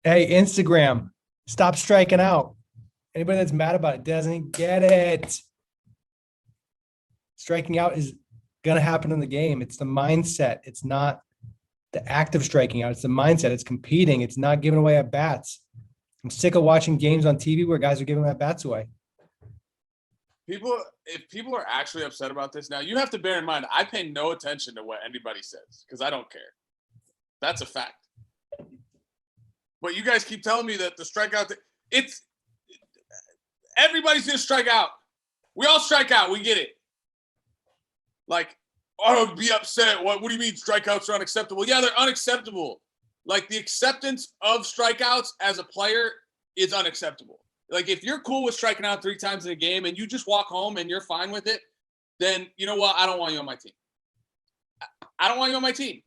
Hey, Instagram, stop striking out. Anybody that's mad about it doesn't get it. Striking out is going to happen in the game. It's the mindset. It's not the act of striking out. It's the mindset. It's competing. It's not giving away at bats. I'm sick of watching games on TV where guys are giving at bats away. If people are actually upset about this now, you have to bear in mind, I pay no attention to what anybody says because I don't care. That's a fact. But you guys keep telling me that the strikeout, everybody's going to strike out. We all strike out. We get it. Like, oh, be upset. What do you mean strikeouts are unacceptable? Yeah, they're unacceptable. Like, the acceptance of strikeouts as a player is unacceptable. Like, if you're cool with striking out 3 times in a game and you just walk home and you're fine with it, then you know what? I don't want you on my team. I don't want you on my team.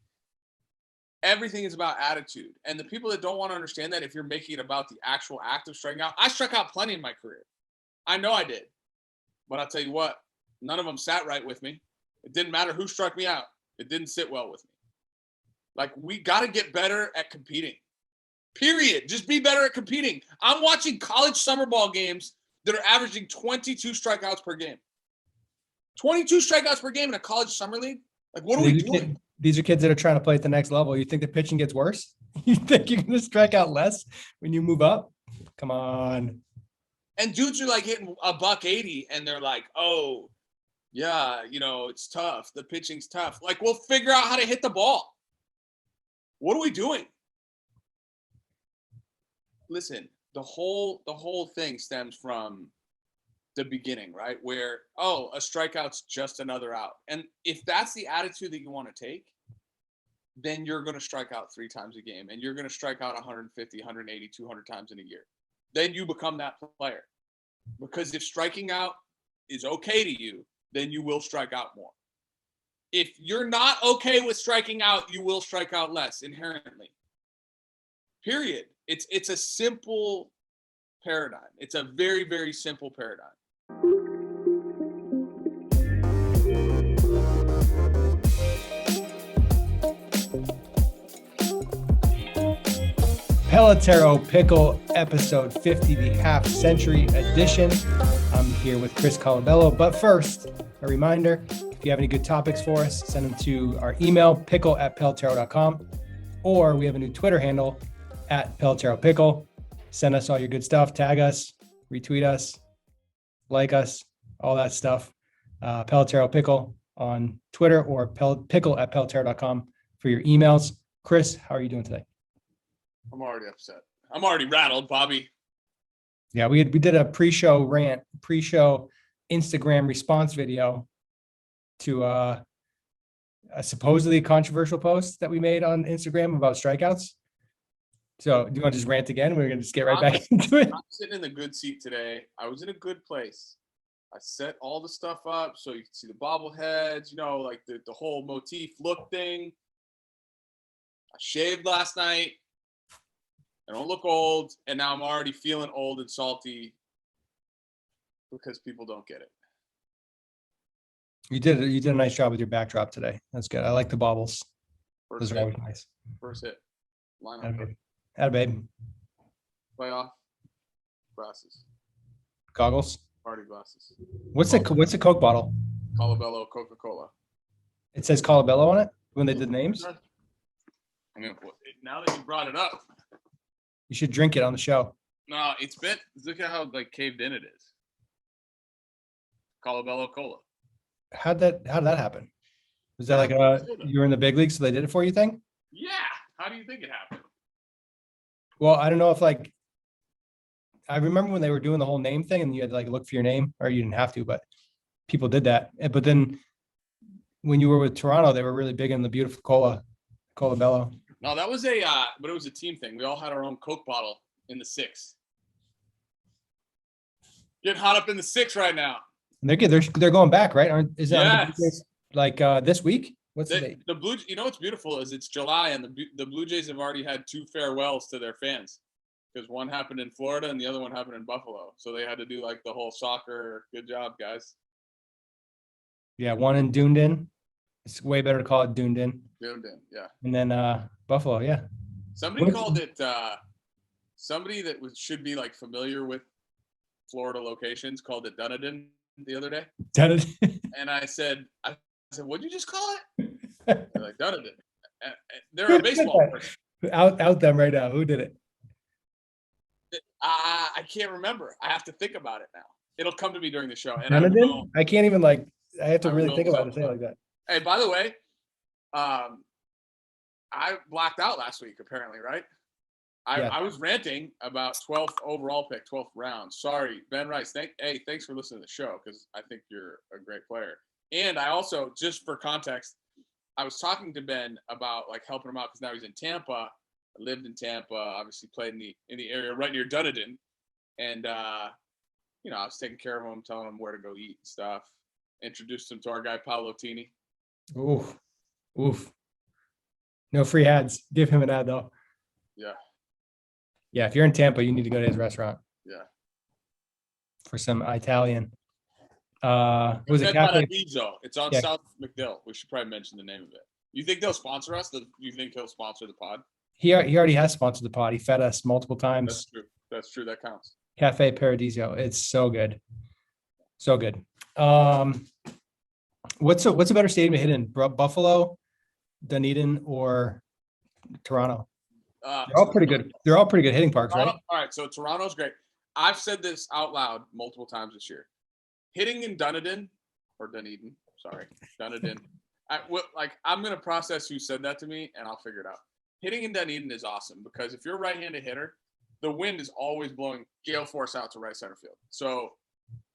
Everything is about attitude. And the people that don't want to understand that, if you're making it about the actual act of striking out, I struck out plenty in my career. I know I did. But I'll tell you what, none of them sat right with me. It didn't matter who struck me out. It didn't sit well with me. Like, we got to get better at competing. Period. Just be better at competing. I'm watching college summer ball games that are averaging 22 strikeouts per game. 22 strikeouts per game in a college summer league? Like, what are we doing? These are kids that are trying to play at the next level. You think the pitching gets worse? You think you're going to strike out less when you move up? Come on. And dudes are like hitting $180 and they're like, oh, yeah, it's tough. The pitching's tough. Like, we'll figure out how to hit the ball. What are we doing? Listen, the whole thing stems from the beginning, right? Where, a strikeout's just another out. And if that's the attitude that you want to take, then you're going to strike out 3 times a game and you're going to strike out 150, 180, 200 times in a year. Then you become that player. Because if striking out is okay to you, then you will strike out more. If you're not okay with striking out, you will strike out less inherently. Period. It's a simple paradigm. It's a very, very simple paradigm. Pelotero Pickle, episode 50, the half century edition. I'm here with Chris Colabello. But first, a reminder, if you have any good topics for us, send them to our email, pickle@pelotero.com, or we have a new Twitter handle, @PeloteroPickle. Send us all your good stuff. Tag us, retweet us, like us, all that stuff. Pelotero Pickle on Twitter or pickle@pelotero.com for your emails. Chris, how are you doing today? I'm already upset. I'm already rattled, Bobby. Yeah, we did a pre-show rant, pre-show Instagram response video to a supposedly controversial post that we made on Instagram about strikeouts. So do you want to just rant again? We're going to just get right back into it. I'm sitting in the good seat today. I was in a good place. I set all the stuff up so you can see the bobbleheads, like the whole motif look thing. I shaved last night. I don't look old, and now I'm already feeling old and salty because people don't get it. You did a nice job with your backdrop today. That's good. I like the baubles. Those are always nice. First hit. Line up. Atta babe. Playoff. Glasses. Goggles. Party glasses. What's a Coke bottle? Colabello Coca-Cola. It says Colabello on it when they did names? I mean, now that you brought it up. You should drink it on the show. No, look at how caved in it is. Colabello Cola. How'd that happen? Was that like you were in the big leagues, so they did it for you thing? Yeah. How do you think it happened? Well, I don't know if I remember when they were doing the whole name thing and you had to look for your name, or you didn't have to, but people did that. But then when you were with Toronto, they were really big on the beautiful Colabello. No, that was but it was a team thing. We all had our own Coke bottle in the 6. Getting hot up in the 6 right now. They're good. They're going back, right? Is that Yes. This week? What's the date? The Blue? What's beautiful is it's July and the Blue Jays have already had 2 farewells to their fans because one happened in Florida and the other one happened in Buffalo. So they had to do the whole soccer. Good job, guys. Yeah, one in Dunedin. It's way better to call it Dunedin. Dunedin, yeah. And then Buffalo, yeah. Somebody called it somebody that should be like familiar with Florida locations called it Dunedin the other day. Dunedin. And I said, what'd you just call it? They're like, Dunedin. They're a baseball person. Out them right now. Who did it? I can't remember. I have to think about it now. It'll come to me during the show. And Dunedin? I can't even I have to really think about it to say it like that. Hey, by the way, I blacked out last week, apparently, right? I was ranting about 12th overall pick, 12th round. Sorry, Ben Rice. Thanks for listening to the show because I think you're a great player. And I also, just for context, I was talking to Ben about like helping him out because now he's in Tampa. I lived in Tampa, obviously played in the area right near Dunedin. And, I was taking care of him, telling him where to go eat and stuff. Introduced him to our guy, Paolo Tini. Oof. No free ads. Give him an ad, though. Yeah. Yeah, if you're in Tampa, you need to go to his restaurant. Yeah. For some Italian. Was it Cafe? It's on South McDill. We should probably mention the name of it. You think they'll sponsor us? Do you think he'll sponsor the pod? He already has sponsored the pod. He fed us multiple times. That's true. That counts. Cafe Paradiso. It's so good. So good. What's a better stadium to hit in? Buffalo, Dunedin, or Toronto? They're all pretty good. They're all pretty good hitting parks, right? All right. So Toronto's great. I've said this out loud multiple times this year. Hitting in Dunedin. I'm going to process who said that to me and I'll figure it out. Hitting in Dunedin is awesome because if you're a right-handed hitter, the wind is always blowing gale force out to right center field. So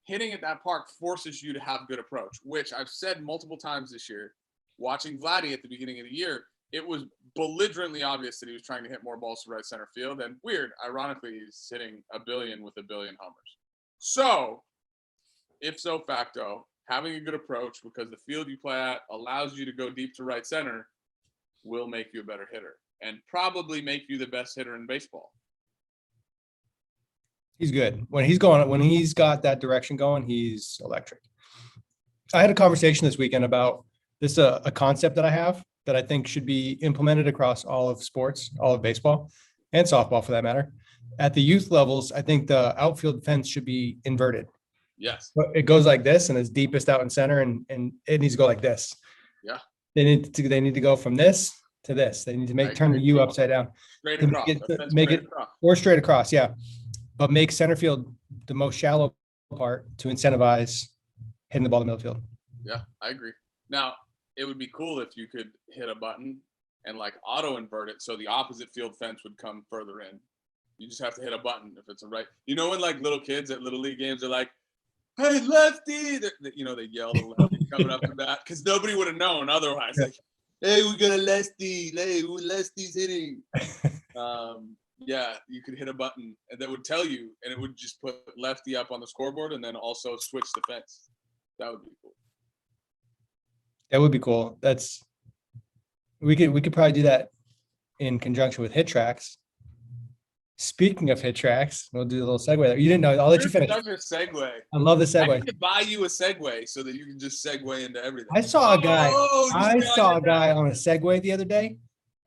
hitting at that park forces you to have good approach, which I've said multiple times this year. Watching Vladdy at the beginning of the year, it was belligerently obvious that he was trying to hit more balls to right center field. And ironically, he's hitting a billion with a billion homers. So, ipso facto, having a good approach because the field you play at allows you to go deep to right center will make you a better hitter and probably make you the best hitter in baseball. He's good. When he's got that direction going, he's electric. I had a conversation this weekend about this, a concept that I have that I think should be implemented across all of sports, all of baseball and softball for that matter. At the youth levels, I think the outfield fence should be inverted. Yes. It goes like this and is deepest out in center and it needs to go like this. Yeah. They need to go from this to this. They need to turn the U upside down. Straight across. Make it or straight across. Yeah. But make center field the most shallow part to incentivize hitting the ball in the middle field. Yeah, I agree. Now, it would be cool if you could hit a button and like auto invert it so the opposite field fence would come further in. You just have to hit a button if it's a right. You know when like little kids at little league games are like, "Hey, lefty!" They yell the lefty coming up to bat because nobody would have known otherwise. Like, "Hey, we got a lefty. Hey, lefty's hitting." Yeah, you could hit a button and that would tell you, and it would just put lefty up on the scoreboard and then also switch the fence. That would be cool. That would be cool. We could probably do that in conjunction with hit tracks. Speaking of hit tracks, we'll do a little segue there. You didn't know. I'll let you finish. Segue. I love the segue. I need to buy you a segue so that you can just segue into everything. I saw a guy on a Segway the other day.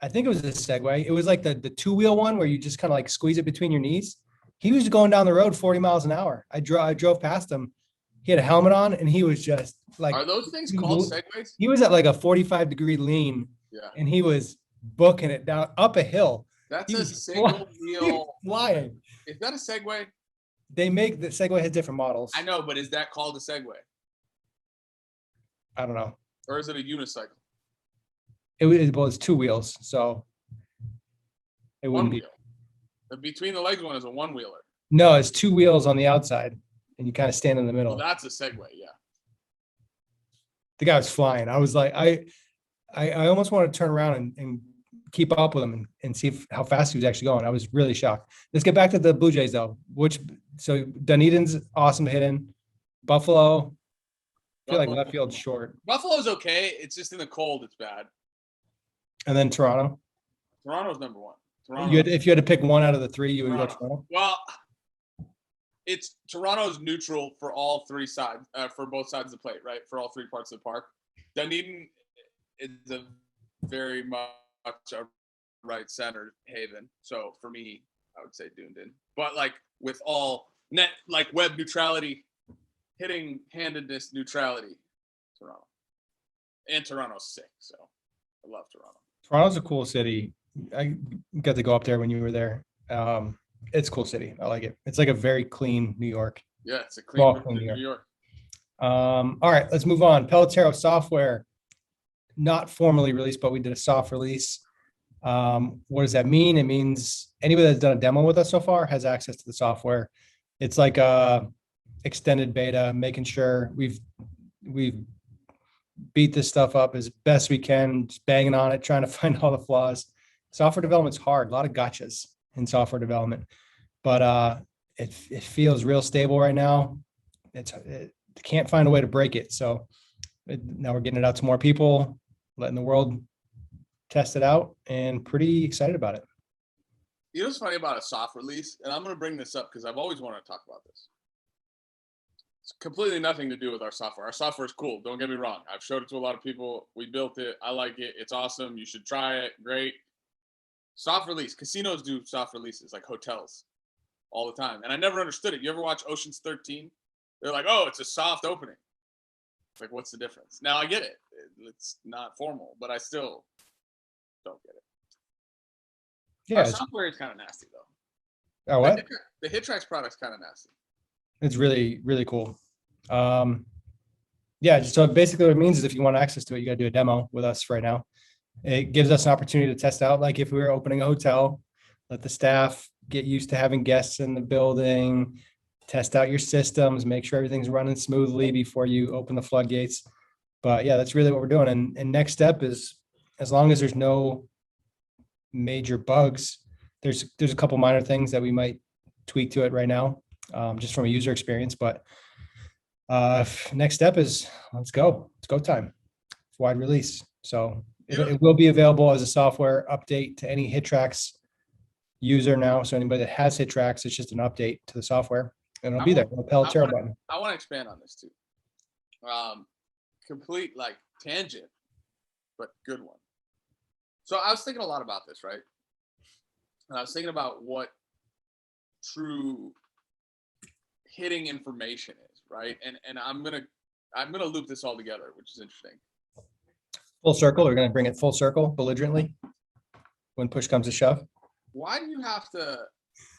I think it was a Segway. It was like the two-wheel one where you just kind of like squeeze it between your knees. He was going down the road 40 miles an hour. I drove past him. He had a helmet on and he was just like. Are those things called Segways? He was at like a 45-degree lean. Yeah. And he was booking it down up a hill. That's a single wheel. Flying. Is that a Segway? The Segway has different models. I know, but is that called a Segway? I don't know. Or is it a unicycle? It's two wheels, so it wouldn't be. The between the legs one is a one-wheeler. No, it's two wheels on the outside, and you kind of stand in the middle. Well, that's a Segway, yeah. The guy was flying. I was like, I almost wanted to turn around and keep up with him and see how fast he was actually going. I was really shocked. Let's get back to the Blue Jays though. So Dunedin's awesome to hit in. Buffalo, I feel like left field's short. Buffalo's okay. It's just in the cold, it's bad. And then Toronto. Toronto's number one. If you had to pick one out of the three, you would go Toronto. Well, Toronto's neutral for all three sides, for both sides of the plate, right? For all three parts of the park. Dunedin is a very much a right center haven. So for me, I would say Dunedin. But like with all net, like web neutrality, hitting handedness neutrality, Toronto. And Toronto's sick, so I love Toronto. Toronto's a cool city. I got to go up there when you were there. It's a cool city. I like it. It's like a very clean New York. Yeah, it's a Small, clean New York. All right, let's move on. Pelotero Software, not formally released, but we did a soft release. What does that mean? It means anybody that's done a demo with us so far has access to the software. It's like a extended beta, making sure we've beat this stuff up as best we can, just banging on it, trying to find all the flaws. Software development's hard, a lot of gotchas in software development, but it feels real stable right now. It can't find a way to break it. So now we're getting it out to more people, letting the world test it out, and pretty excited about it. You know what's funny about a soft release? And I'm going to bring this up because I've always wanted to talk about this. It's completely nothing to do with our software. Our software is cool. Don't get me wrong. I've showed it to a lot of people. We built it. I like it. It's awesome. You should try it. Great. Soft release. Casinos do soft releases like hotels all the time. And I never understood it. You ever watch Ocean's 13? They're like, oh, it's a soft opening. It's like, what's the difference? Now I get it. It's not formal, but I still don't get it. Yeah, our software is kind of nasty though. Oh, what? The HitTrax product's kind of nasty. It's really, really cool. Yeah, so basically what it means is if you want access to it, you got to do a demo with us right now. It gives us an opportunity to test out, like if we were opening a hotel, let the staff get used to having guests in the building, test out your systems, make sure everything's running smoothly before you open the floodgates. But yeah, that's really what we're doing. And next step is, as long as there's no major bugs, there's a couple minor things that we might tweak to it right now, just from a user experience. But next step is let's go. It's go time. It's wide release. So it will be available as a software update to any HitTrax user now. So anybody that has HitTrax, it's just an update to the software, and it'll be there. The Pelotero button. I want to expand on this too. Complete like tangent, but good one. So I was thinking a lot about this, right? And I was thinking about what true hitting information is, right? And I'm gonna loop this all together, which is interesting. Full circle. We're gonna bring it full circle, belligerently, when push comes to shove. Why do you have to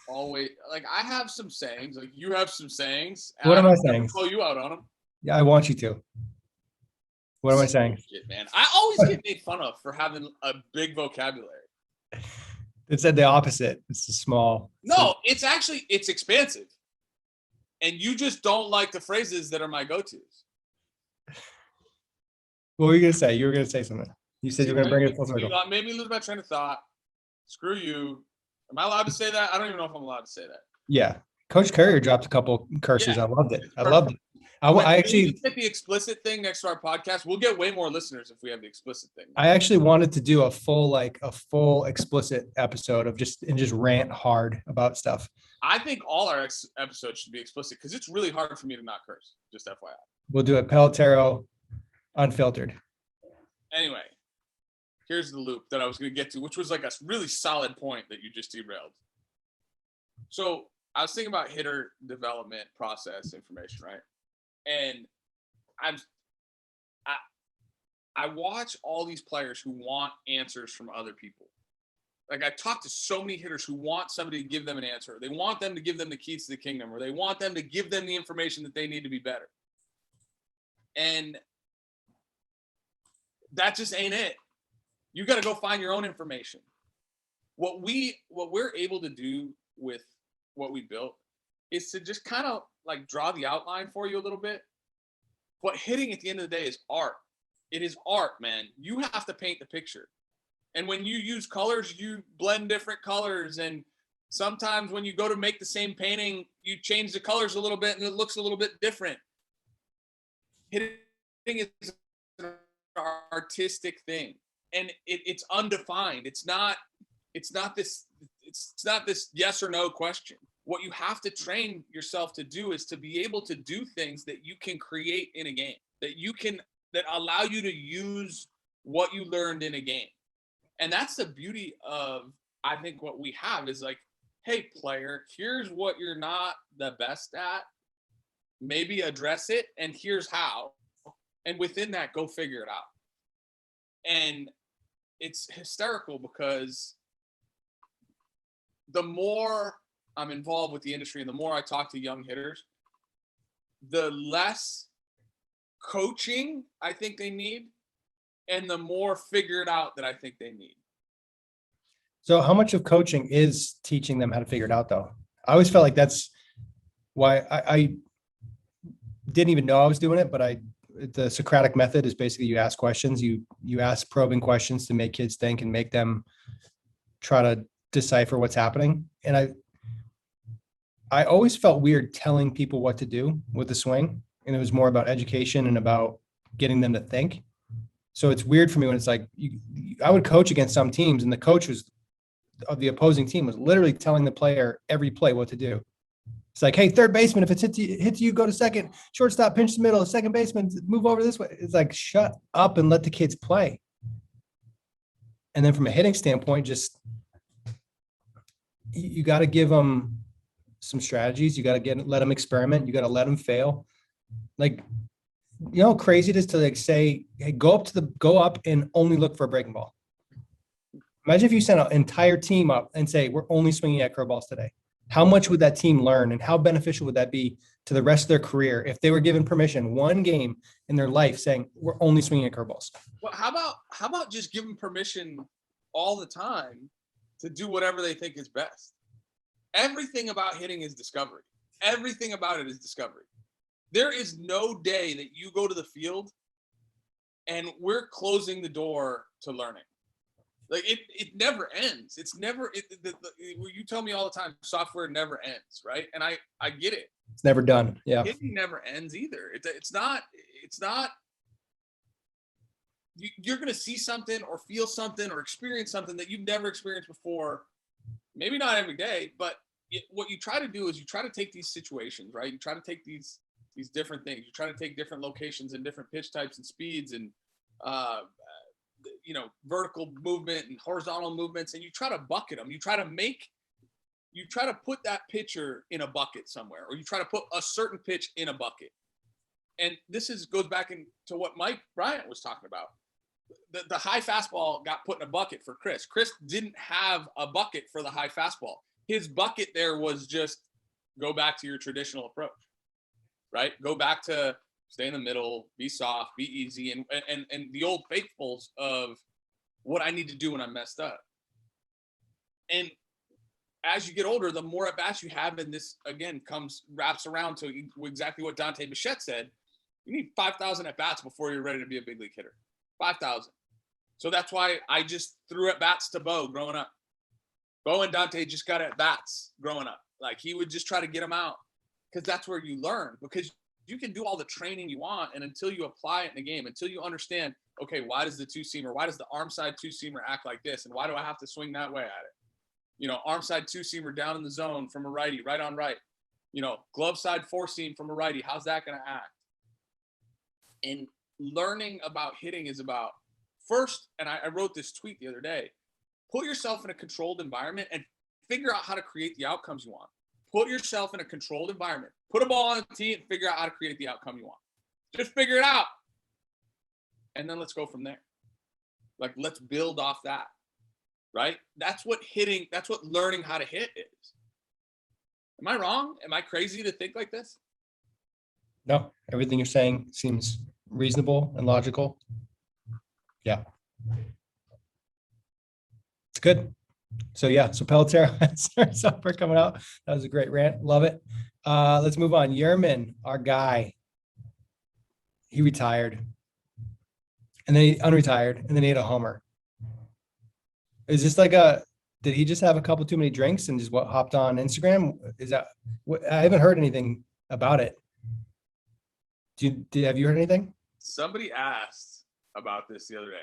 always like? I have some sayings, like you have some sayings. What am I saying? Call you out on them. Yeah, I want you to. What am I saying? Shit, man. I always get made fun of for having a big vocabulary. It said the opposite. It's a small. No, it's expansive. And you just don't like the phrases that are my go-tos. What were you going to say? You were going to say something. You said you were going to bring it full circle. You made me lose my train of thought. Screw you. Am I allowed to say that? I don't even know if I'm allowed to say that. Yeah. Coach Currier dropped a couple curses. Yeah, I loved it. I loved it. I actually get the explicit thing next to our podcast. We'll get way more listeners if we have the explicit thing. I actually wanted to do a full explicit episode of just rant hard about stuff. I think all our episodes should be explicit because it's really hard for me to not curse. Just FYI. We'll do it Pelotero unfiltered. Anyway, here's the loop that I was going to get to, which was like a really solid point that you just derailed. So I was thinking about hitter development process information, right? And I watch all these players who want answers from other people. Like I talk to so many hitters who want somebody to give them an answer. They want them to give them the keys to the kingdom, or they want them to give them the information that they need to be better. And that just ain't it. You got to go find your own information. What we're able to do with what we built is to just kind of like draw the outline for you a little bit. But hitting at the end of the day is art. It is art, man. You have to paint the picture. And when you use colors, you blend different colors. And sometimes when you go to make the same painting, you change the colors a little bit and it looks a little bit different. Hitting is an artistic thing. And it's undefined. It's not this yes or no question. What you have to train yourself to do is to be able to do things that you can create in a game, that allow you to use what you learned in a game. And that's the beauty of, I think, what we have is like, hey, player, here's what you're not the best at. Maybe address it, and here's how. And within that, go figure it out. And it's hysterical because the more I'm involved with the industry and the more I talk to young hitters, the less coaching I think they need and the more figured out that I think they need. So how much of coaching is teaching them how to figure it out, though? I always felt like that's why I didn't even know I was doing it, but the Socratic method is basically you ask questions, you ask probing questions to make kids think and make them try to decipher what's happening. And I always felt weird telling people what to do with the swing. And it was more about education and about getting them to think. So it's weird for me when it's like, I would coach against some teams and the coach of the opposing team was literally telling the player every play what to do. It's like, hey, third baseman, if it's hits you, go to second. Shortstop, pinch the middle. Second baseman, move over this way. It's like, shut up and let the kids play. And then from a hitting standpoint, just you got to give them some strategies. You got to let them experiment. You got to let them fail. Like, you know, how crazy it is to like say, hey, go up and only look for a breaking ball. Imagine if you sent an entire team up and say, we're only swinging at curveballs today. How much would that team learn and how beneficial would that be to the rest of their career if they were given permission one game in their life saying we're only swinging at curveballs? Well, how about just give them permission all the time to do whatever they think is best? Everything about hitting is discovery. Everything about it is discovery. There is no day that you go to the field and we're closing the door to learning. Like it never ends. It's never, you tell me all the time, software never ends, right? And I get it. It's never done. Yeah. Hitting never ends either. It's not, you're going to see something or feel something or experience something that you've never experienced before. Maybe not every day, but what you try to do is you try to take these situations, right? You try to take these different things. You try to take different locations and different pitch types and speeds and, vertical movement and horizontal movements, and you try to bucket them. You try to put that pitcher in a bucket somewhere, or you try to put a certain pitch in a bucket. And this goes back into what Mike Bryant was talking about. The high fastball got put in a bucket for Chris. Chris didn't have a bucket for the high fastball. His bucket there was just go back to your traditional approach, right? Go back to stay in the middle, be soft, be easy, and the old faithfuls of what I need to do when I'm messed up. And as you get older, the more at bats you have, and this again wraps around to exactly what Dante Bichette said. You need 5,000 at bats before you're ready to be a big league hitter. 5,000. So that's why I just threw at bats to Bo growing up. Bo and Dante just got at bats growing up. Like he would just try to get them out because that's where you learn, because you can do all the training you want. And until you apply it in the game, until you understand, okay, why does the two-seamer, why does the arm side two-seamer act like this? And why do I have to swing that way at it? Arm side two-seamer down in the zone from a righty, right on right. Glove side four-seam from a righty. How's that going to act? And learning about hitting is about first, and I wrote this tweet the other day, put yourself in a controlled environment and figure out how to create the outcomes you want. Put yourself in a controlled environment. Put a ball on a tee and figure out how to create the outcome you want. Just figure it out. And then let's go from there. Like, let's build off that, right? That's what learning how to hit is. Am I wrong? Am I crazy to think like this? No, everything you're saying seems reasonable and logical. Yeah. It's good. So Pelotero Software coming out. That was a great rant. Love it. Let's move on. Yermin, our guy, he retired and then he unretired and then he hit a homer. Is this like did he just have a couple too many drinks and just hopped on Instagram? Is that what? I haven't heard anything about it. Have you heard anything? Somebody asked about this the other day.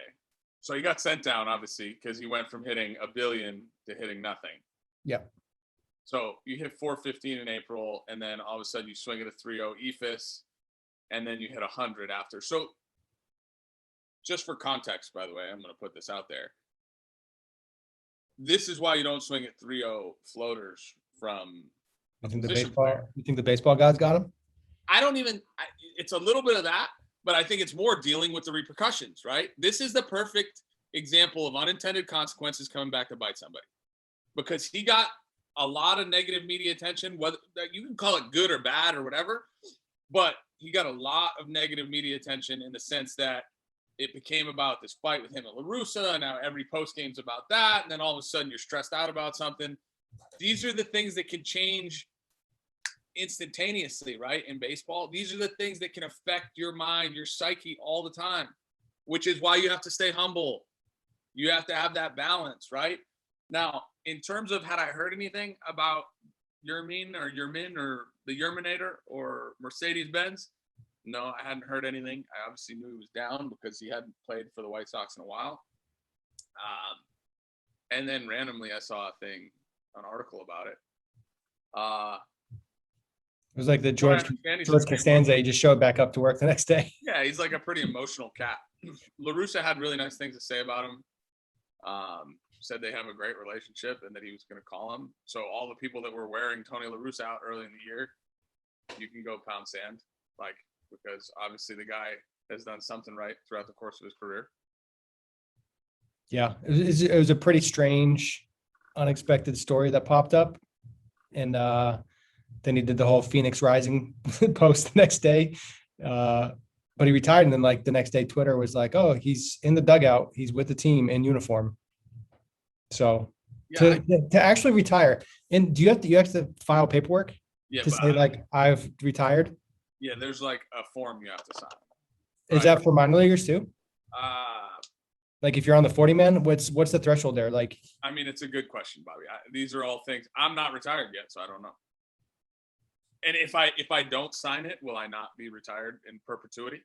So he got sent down, obviously, because he went from hitting a billion to hitting nothing. Yep. So you hit 415 in April, and then all of a sudden you swing at a 3.0 EFIS, and then you hit 100 after. So just for context, by the way, I'm going to put this out there. this is why you don't swing at 3-0 floaters from a position player. You think the baseball guys got him? It's a little bit of that, but I think it's more dealing with the repercussions, right? This is the perfect example of unintended consequences coming back to bite somebody, because he got a lot of negative media attention, whether you can call it good or bad or whatever, but he got a lot of negative media attention in the sense that it became about this fight with him and La Russa, and now every post game's about that, and then all of a sudden you're stressed out about something. These are the things that can change instantaneously, right? In baseball, these are the things that can affect your mind, your psyche all the time, which is why you have to stay humble. You have to have that balance, right? Now, in terms of had I heard anything about Yermin or the Yerminator or Mercedes Benz, no, I hadn't heard anything. I obviously knew he was down because he hadn't played for the White Sox in a while. And then randomly I saw an article about it. It was like the George Costanza. He just showed back up to work the next day. Yeah, he's like a pretty emotional cat. La Russa had really nice things to say about him. Said they have a great relationship and that he was going to call him. So all the people that were wearing Tony La Russa out early in the year, you can go pound sand, because obviously the guy has done something right throughout the course of his career. Yeah, it was a pretty strange, unexpected story that popped up. And then he did the whole Phoenix Rising post the next day. But he retired, and then the next day Twitter was like, oh, he's in the dugout. He's with the team in uniform. So to actually retire, and do you have to file paperwork to say I've retired? Yeah, there's a form you have to sign. Is that for minor leaguers too? If you're on the 40-man, what's the threshold there? It's a good question, Bobby. These are all things. I'm not retired yet, so I don't know. And if I don't sign it, will I not be retired in perpetuity?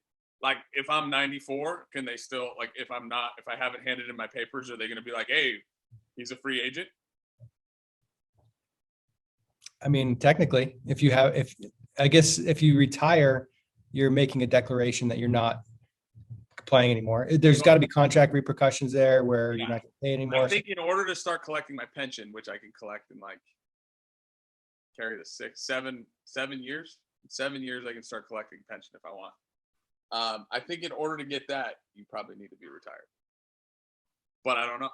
If I'm 94, can they still if I haven't handed in my papers, are they going to be like, hey, he's a free agent? Technically, if you retire, you're making a declaration that you're not playing anymore. There's got to be contract repercussions there where you're not going to pay anymore. I think in order to start collecting my pension, which I can collect in carry the 7 years. In 7 years, I can start collecting pension if I want. I think in order to get that, you probably need to be retired. But I don't know.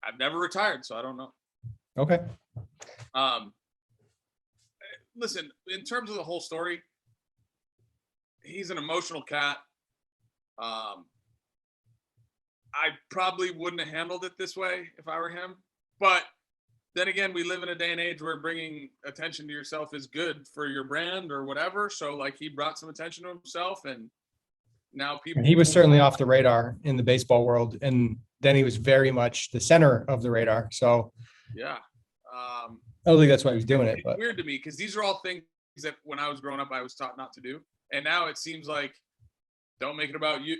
I've never retired, so I don't know. Okay. Listen, in terms of the whole story, he's an emotional cat. I probably wouldn't have handled it this way if I were him. But then again, we live in a day and age where bringing attention to yourself is good for your brand or whatever. So he brought some attention to himself, and now people. And he was certainly off the radar in the baseball world, and then he was very much the center of the radar. So yeah, I don't think that's why he was doing it. But weird to me because these are all things that when I was growing up I was taught not to do, and now it seems like don't make it about you.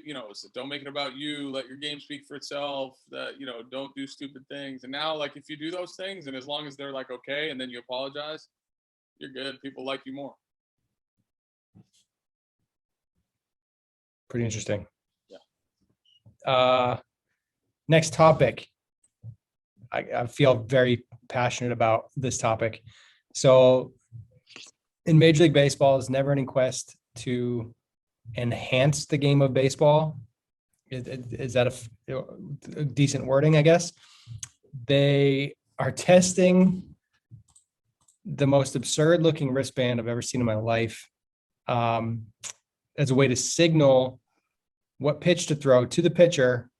Don't make it about you. Let your game speak for itself. Don't do stupid things. And now, if you do those things, and as long as they're okay, and then you apologize, you're good. People like you more. Pretty interesting. Yeah. Next topic. I feel very passionate about this topic. So, in Major League Baseball, is never-ending quest to enhance the game of baseball. Is that a decent wording, I guess? They are testing the most absurd looking wristband I've ever seen in my life as a way to signal what pitch to throw to the pitcher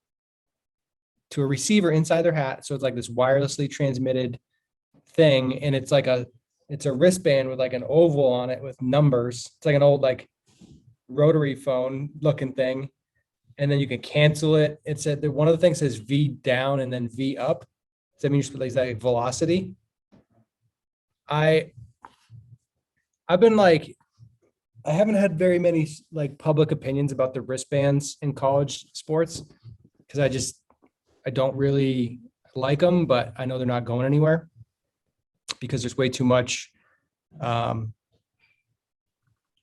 to a receiver inside their hat. So it's this wirelessly transmitted thing. And it's it's a wristband with an oval on it with numbers. It's an old rotary phone looking thing, and then you can cancel it. It said that one of the things says V down and then V up. Does that mean you're velocity? I've been I haven't had very many public opinions about the wristbands in college sports because I don't really like them, but I know they're not going anywhere because there's way too much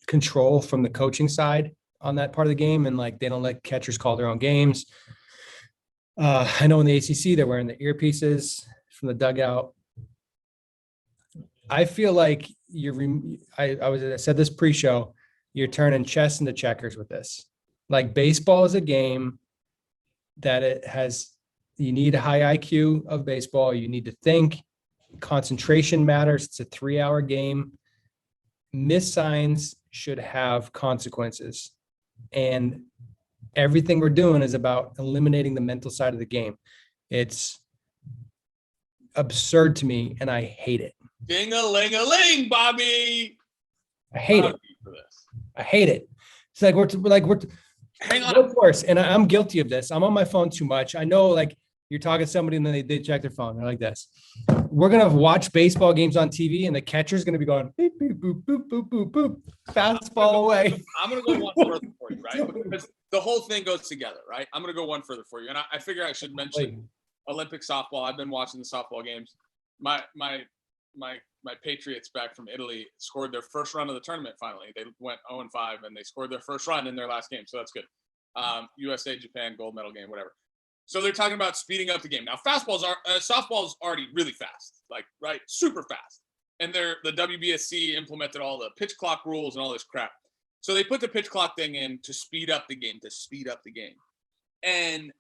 control from the coaching side on that part of the game, and they don't let catchers call their own games. I know in the ACC, they're wearing the earpieces from the dugout. I feel like I said this pre-show, you're turning chess into checkers with this. Like baseball is a game that you need a high IQ of baseball. You need to think. Concentration matters. It's a 3-hour game. Missed signs should have consequences. And everything we're doing is about eliminating the mental side of the game. It's absurd to me, and I hate it. Ding-a-ling-a-ling, Bobby. I hate it. I hate it. It's like we're Hang on. of course, and I'm guilty of this. I'm on my phone too much. I know, like you're talking to somebody and then they check their phone. They're like this. We're gonna watch baseball games on TV, and the catcher's gonna be going beep, beep, boop, boop, boop, boop, boop, fastball away. I'm gonna go one further for you, right? Because the whole thing goes together, right? I'm gonna go one further for you, and I figure I should mention Olympic softball. I've been watching the softball games. My Patriots back from Italy scored their first run of the tournament. Finally, they went 0-5, and they scored their first run in their last game, so that's good. USA Japan gold medal game, whatever. So they're talking about speeding up the game. Now, softball's already really fast, like right, super fast, and the WBSC implemented all the pitch clock rules and all this crap. So they put the pitch clock thing in to speed up the game, and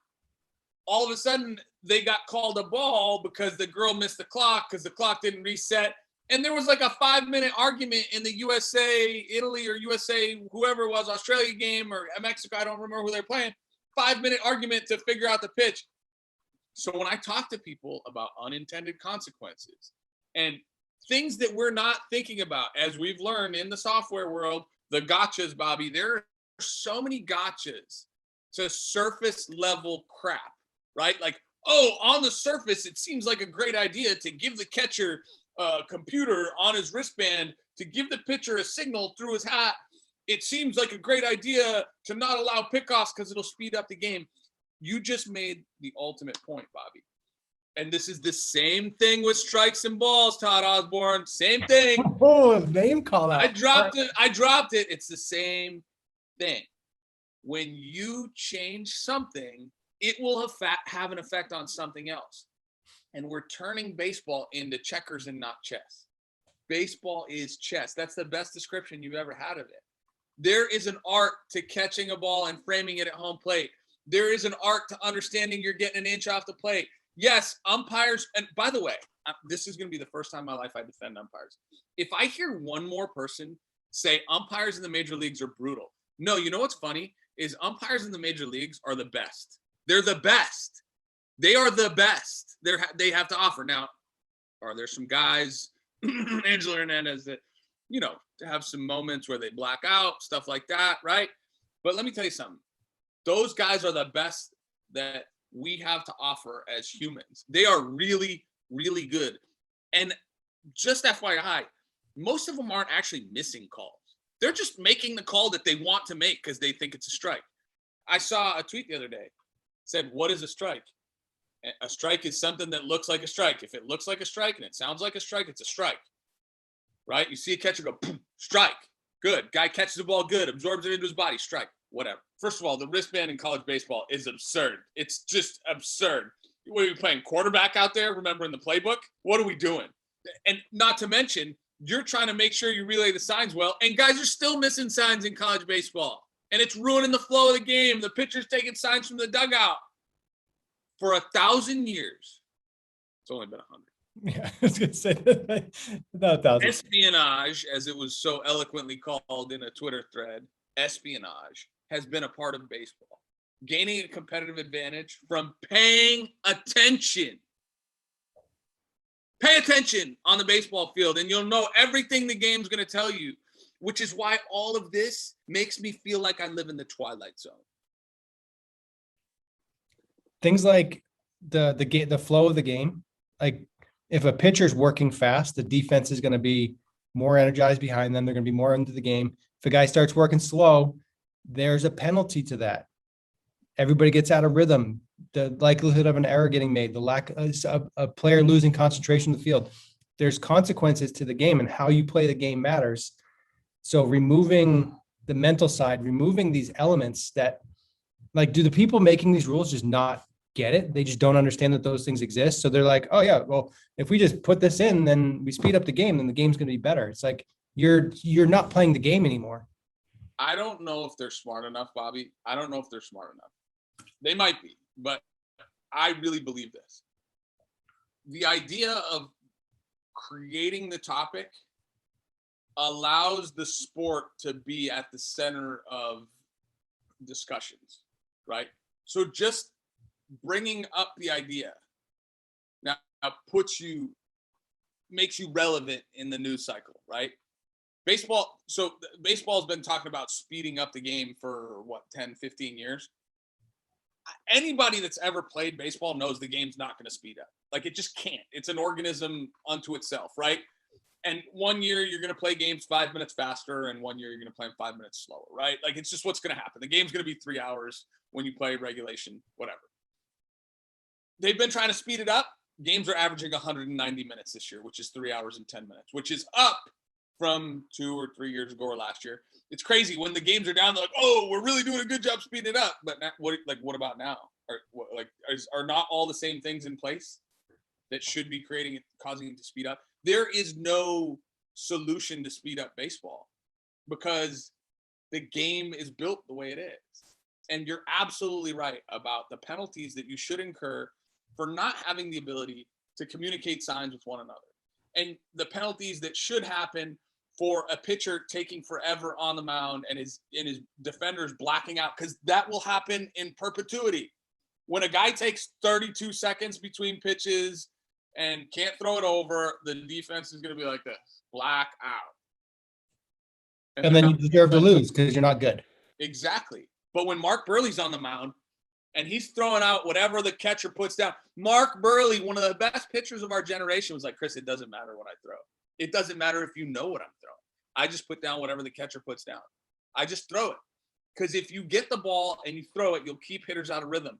all of a sudden they got called a ball because the girl missed the clock because the clock didn't reset. And there was like a 5-minute argument in the USA, Italy, or USA, whoever it was, Australia game or Mexico, I don't remember who they're playing, 5-minute argument to figure out the pitch. So when I talk to people about unintended consequences and things that we're not thinking about, as we've learned in the software world, the gotchas, Bobby, there are so many gotchas to surface level crap, right? Like, oh, on the surface, it seems like a great idea to give the catcher a computer on his wristband to give the pitcher a signal through his hat. It seems like a great idea to not allow pickoffs because it'll speed up the game. You just made the ultimate point, Bobby. And this is the same thing with strikes and balls, Todd Osborne. Same thing. Oh, name call out. I dropped it. It's the same thing. When you change something, it will have an effect on something else. And we're turning baseball into checkers and not chess. Baseball is chess. That's the best description you've ever had of it. There is an art to catching a ball and framing it at home plate. There is an art to understanding you're getting an inch off the plate. Yes, umpires. And by the way, this is going to be the first time in my life I defend umpires. If I hear one more person say umpires in the major leagues are brutal. No, you know what's funny is umpires in the major leagues are the best. They're the best. They are the best they have to offer. Now, are there some guys, Angela Hernandez, that, have some moments where they black out, stuff like that, right? But let me tell you something. Those guys are the best that we have to offer as humans. They are really, really good. And just FYI, most of them aren't actually missing calls. They're just making the call that they want to make because they think it's a strike. I saw a tweet the other day. Said, what is a strike? A strike is something that looks like a strike. If it looks like a strike and it sounds like a strike, it's a strike, right? You see a catcher go, boom, strike. Good. Guy catches the ball good, absorbs it into his body, strike, whatever. First of all, the wristband in college baseball is absurd. It's just absurd. What are we playing quarterback out there? Remember in the playbook? What are we doing? And not to mention, you're trying to make sure you relay the signs well, and guys are still missing signs in college baseball. And it's ruining the flow of the game. The pitcher's taking signs from the dugout. For 1,000 years, it's only been 100. Yeah, I was going to say that. Not 1,000. Espionage, as it was so eloquently called in a Twitter thread, espionage has been a part of baseball. Gaining a competitive advantage from paying attention. Pay attention on the baseball field, and you'll know everything the game's going to tell you, which is why all of this makes me feel like I live in the Twilight Zone. Things like the flow of the game. Like if a pitcher's working fast, the defense is going to be more energized behind them. They're going to be more into the game. If a guy starts working slow, there's a penalty to that. Everybody gets out of rhythm. The likelihood of an error getting made, the lack of a player losing concentration in the field. There's consequences to the game, and how you play the game matters. So removing the mental side, removing these elements that, like, do the people making these rules just not get it. They just don't understand that those things exist. So they're like, oh yeah, well, if we just put this in, then we speed up the game, then the game's going to be better. It's like, you're not playing the game anymore. I don't know if they're smart enough, Bobby. I don't know if they're smart enough. They might be, but I really believe this. The idea of creating the topic allows the sport to be at the center of discussions, right? So just bringing up the idea now makes you relevant in the news cycle, right? Baseball has been talking about speeding up the game for 10, 15 years. Anybody that's ever played baseball knows the game's not going to speed up. Like, it just can't. It's an organism unto itself, right? And one year you're going to play games 5 minutes faster, and one year you're going to play them 5 minutes slower, right? Like, it's just what's going to happen. The game's going to be 3 hours when you play regulation, whatever. They've been trying to speed it up. Games are averaging 190 minutes this year, which is 3 hours and 10 minutes, which is up from 2 or 3 years ago or last year. It's crazy when the games are down. They're like, "Oh, we're really doing a good job speeding it up." But what about now? Are not all the same things in place that should be causing it to speed up? There is no solution to speed up baseball because the game is built the way it is. And you're absolutely right about the penalties that you should incur for not having the ability to communicate signs with one another. And the penalties that should happen for a pitcher taking forever on the mound and his defenders blacking out, because that will happen in perpetuity. When a guy takes 32 seconds between pitches and can't throw it over, the defense is going to be like this, black out. And then you deserve to lose because you're not good. Exactly. But when Mark Burley's on the mound and he's throwing out whatever the catcher puts down, Mark Burley, one of the best pitchers of our generation, was like, "Chris, it doesn't matter what I throw. It doesn't matter if you know what I'm throwing. I just put down whatever the catcher puts down. I just throw it. Because if you get the ball and you throw it, you'll keep hitters out of rhythm."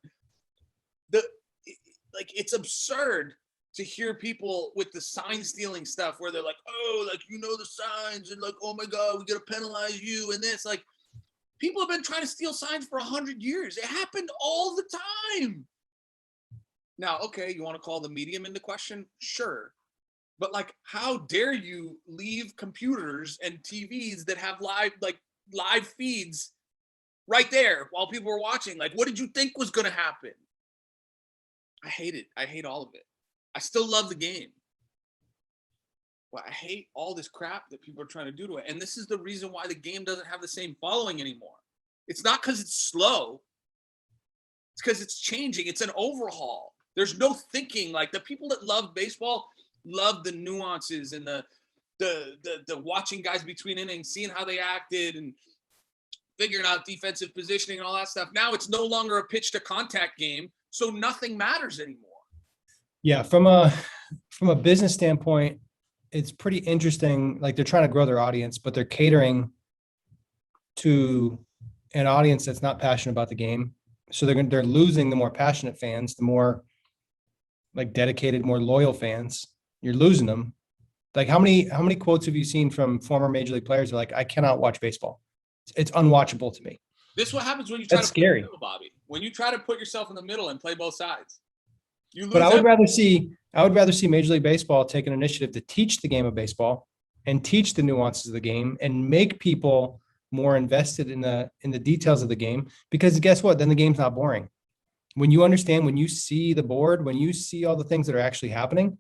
It's absurd to hear people with the sign stealing stuff where they're like, "Oh, like, you know the signs, and like, oh my God, we got to penalize you." And this, like, people have been trying to steal signs for 100 years. It happened all the time. Now, okay, you want to call the medium into question? Sure. But like, how dare you leave computers and TVs that have live feeds right there while people are watching? Like, what did you think was going to happen? I hate it. I hate all of it. I still love the game. Well, I hate all this crap that people are trying to do to it. And this is the reason why the game doesn't have the same following anymore. It's not because it's slow. It's because it's changing. It's an overhaul. There's no thinking. Like, the people that love baseball love the nuances and the watching guys between innings, seeing how they acted and figuring out defensive positioning and all that stuff. Now it's no longer a pitch to contact game, so nothing matters anymore. Yeah, from a business standpoint, it's pretty interesting. Like, they're trying to grow their audience, but they're catering to an audience that's not passionate about the game. So they're losing the more passionate fans, the more like dedicated, more loyal fans. You're losing them. Like, how many quotes have you seen from former major league players who are like, "I cannot watch baseball. It's unwatchable to me." This is what happens when you try That's to put scary. in the middle, Bobby. When you try to put yourself in the middle and play both sides, you lose. But I would rather see Major League Baseball take an initiative to teach the game of baseball and teach the nuances of the game and make people more invested in the details of the game. Because guess what? Then the game's not boring. When you understand, when you see the board, when you see all the things that are actually happening,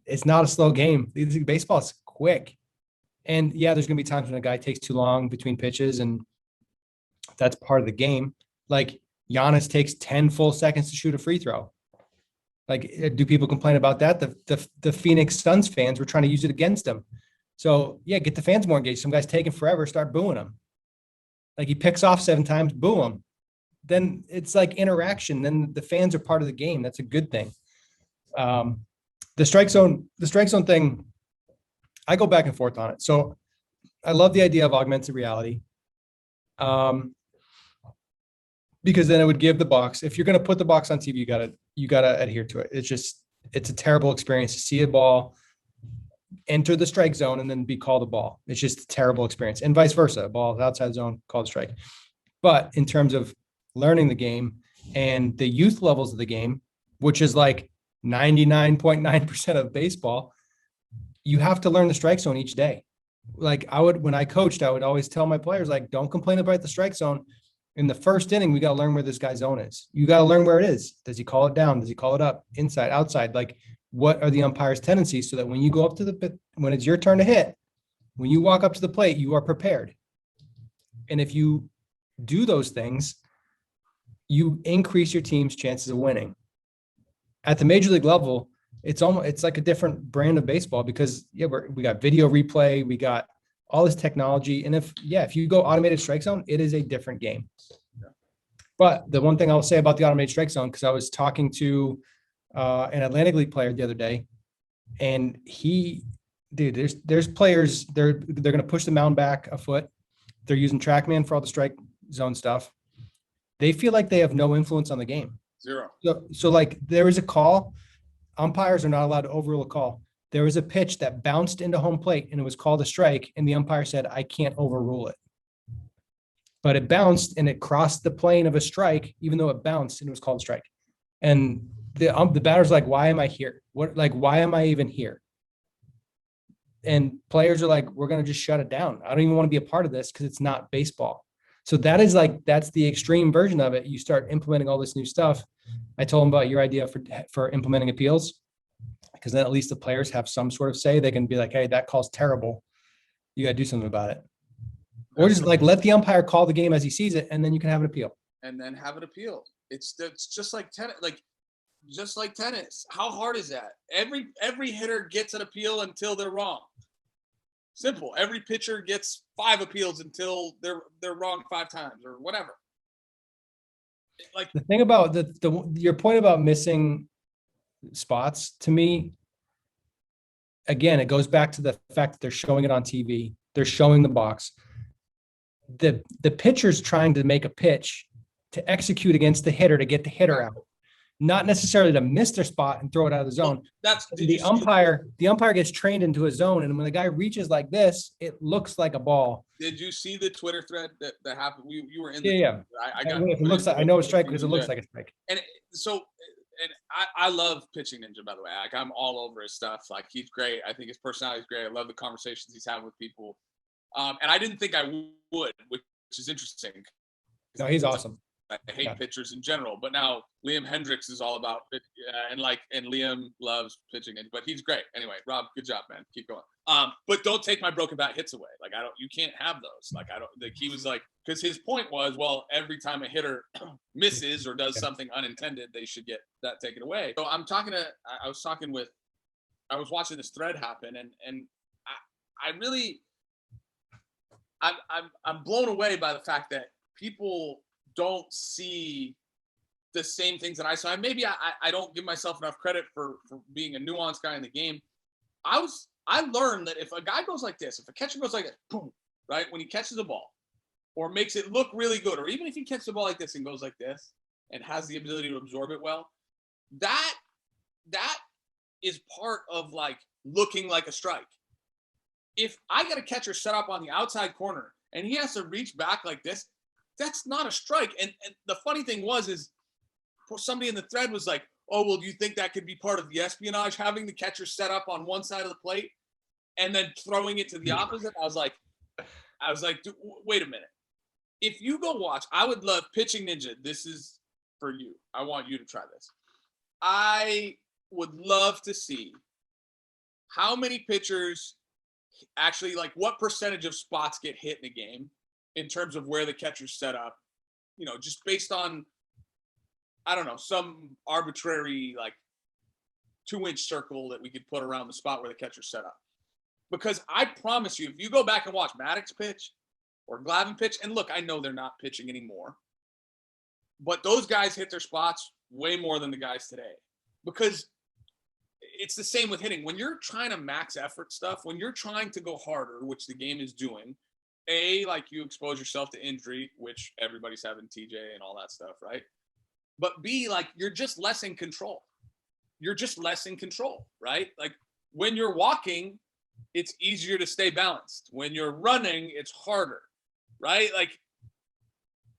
it's not a slow game. Baseball is quick. And yeah, there's going to be times when a guy takes too long between pitches, and that's part of the game. Like, Giannis takes 10 full seconds to shoot a free throw. Like, do people complain about that? The Phoenix Suns fans were trying to use it against him. So yeah, get the fans more engaged. Some guys taking forever, start booing him. Like, he picks off 7 times, boo him. Then it's like interaction. Then the fans are part of the game. That's a good thing. The strike zone thing, I go back and forth on it. So I love the idea of augmented reality. Because then it would give the box, if you're going to put the box on TV, you gotta adhere to it. It's a terrible experience to see a ball enter the strike zone and then be called a ball. It's just a terrible experience, and vice versa. A ball outside zone called strike. But in terms of learning the game, and the youth levels of the game, which is like 99.9% of baseball, you have to learn the strike zone each day. Like when I coached, I would always tell my players, like, don't complain about the strike zone. In the first inning, we got to learn where this guy's zone is. You got to learn where it is. Does he call it down? Does he call it up, inside, outside? Like, what are the umpire's tendencies so that when you go up to when it's your turn to hit, when you walk up to the plate, you are prepared. And if you do those things, you increase your team's chances of winning. At the major league level, it's like a different brand of baseball because we got video replay, we got all this technology. And if you go automated strike zone, it is a different game. Yeah. But the one thing I'll say about the automated strike zone, because I was talking to an Atlantic League player the other day, and there's players, they're going to push the mound back a foot. They're using TrackMan for all the strike zone stuff. They feel like they have no influence on the game. Zero. So like there is a call. Umpires are not allowed to overrule a call. There was a pitch that bounced into home plate and it was called a strike. And the umpire said, I can't overrule it. But it bounced and it crossed the plane of a strike, even though it bounced and it was called a strike. And the batter's like, why am I here? Why am I even here? And players are like, we're going to just shut it down. I don't even want to be a part of this because it's not baseball. So that's the extreme version of it. You start implementing all this new stuff. I told them about your idea for implementing appeals, because then at least the players have some sort of say. They can be like, hey, that call's terrible. You got to do something about it. Or just like let the umpire call the game as he sees it, and then you can have an appeal. And then have an appeal. It's just like tennis. Just like tennis. How hard is that? Every hitter gets an appeal until they're wrong. Simple. Every pitcher gets 5 appeals until they're wrong 5 times or whatever. Like the thing about your point about missing spots, to me, again, it goes back to the fact that they're showing it on TV. They're showing the box. The pitcher's trying to make a pitch to execute against the hitter to get the hitter out, not necessarily to miss their spot and throw it out of the zone. That's the umpire. The umpire gets trained into a zone, and when the guy reaches like this, it looks like a ball. Did you see the Twitter thread that happened? You were in. Yeah. It looks like, I know it's strike because it looks like a strike. And I love Pitching Ninja, by the way. Like I'm all over his stuff. Like he's great. I think his personality is great. I love the conversations he's having with people. And I didn't think I would, which is interesting. No, he's awesome. I hate pitchers in general, but now Liam Hendricks is all about it, and Liam loves pitching, but he's great. Anyway, Rob, good job, man. Keep going. But don't take my broken bat hits away. Like you can't have those. He was like, because his point was, well, every time a hitter misses or does something unintended, they should get that taken away. So I was watching this thread happen, and I'm blown away by the fact that people don't see the same things that I saw. Maybe I don't give myself enough credit for being a nuanced guy in the game. I learned that if a guy goes like this, if a catcher goes like this, boom, right, when he catches a ball or makes it look really good, or even if he catches the ball like this and goes like this and has the ability to absorb it well, that is part of like looking like a strike. If I got a catcher set up on the outside corner and he has to reach back like this, that's not a strike. And the funny thing is somebody in the thread was like, oh, well, do you think that could be part of the espionage, having the catcher set up on one side of the plate and then throwing it to the opposite? I was like, wait a minute. If you go watch, I would love Pitching Ninja. This is for you. I want you to try this. I would love to see how many pitchers actually, like what percentage of spots get hit in a game in terms of where the catcher's set up, just based on, I don't know, some arbitrary like 2-inch circle that we could put around the spot where the catcher's set up. Because I promise you, if you go back and watch Maddox pitch or Glavine pitch, and look, I know they're not pitching anymore, but those guys hit their spots way more than the guys today. Because it's the same with hitting. When you're trying to max effort stuff, when you're trying to go harder, which the game is doing, like you expose yourself to injury, which everybody's having TJ and all that stuff, right? But B, like you're just less in control. Right? Like when you're walking, it's easier to stay balanced. When you're running, it's harder, right? Like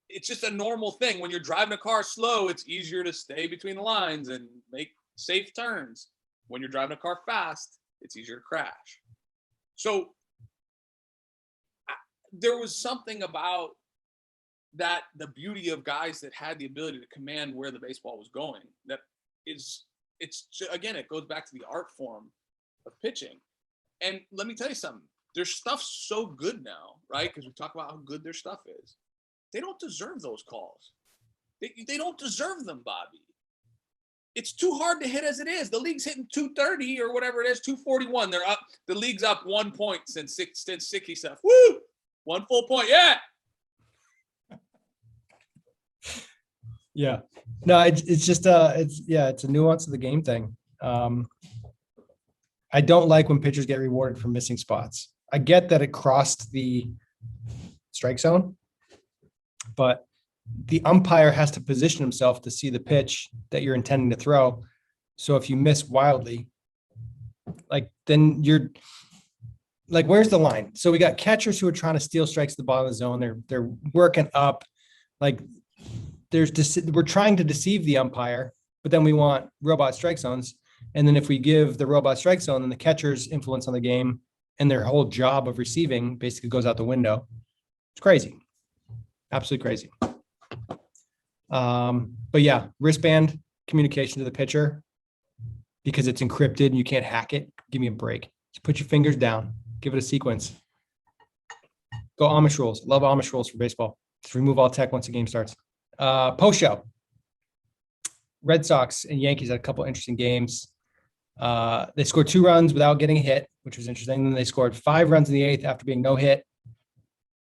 it's just a normal thing. When you're driving a car slow, it's easier to stay between the lines and make safe turns. When you're driving a car fast, it's easier to crash. So there was something about that, the beauty of guys that had the ability to command where the baseball was going, that it's again, it goes back to the art form of pitching. And let me tell you something, their stuff's so good now, right? Because we talk about how good their stuff is. They don't deserve those calls. They don't deserve them, Bobby. It's too hard to hit as it is. The league's hitting 230 or whatever it is, 241. They're up. The league's up 1 point since 60 stuff. Woo! 1 full point. Yeah. Yeah. No, it's just it's a nuance of the game thing. I don't like when pitchers get rewarded for missing spots. I get that it crossed the strike zone, but the umpire has to position himself to see the pitch that you're intending to throw. So if you miss wildly, like, then you're like, where's the line? So we got catchers who are trying to steal strikes at the bottom of the zone. They're working up. Like, we're trying to deceive the umpire, but then we want robot strike zones. And then if we give the robot strike zone, then the catcher's influence on the game and their whole job of receiving basically goes out the window. It's crazy. Absolutely crazy. But yeah, wristband communication to the pitcher, because it's encrypted and you can't hack it. Give me a break. Just put your fingers down. Give it a sequence. Go Amish rules. Love Amish rules for baseball. Just remove all tech once the game starts. Post show. Red Sox and Yankees had a couple interesting games. They scored 2 runs without getting a hit, which was interesting. Then they scored 5 runs in the 8th after being no hit.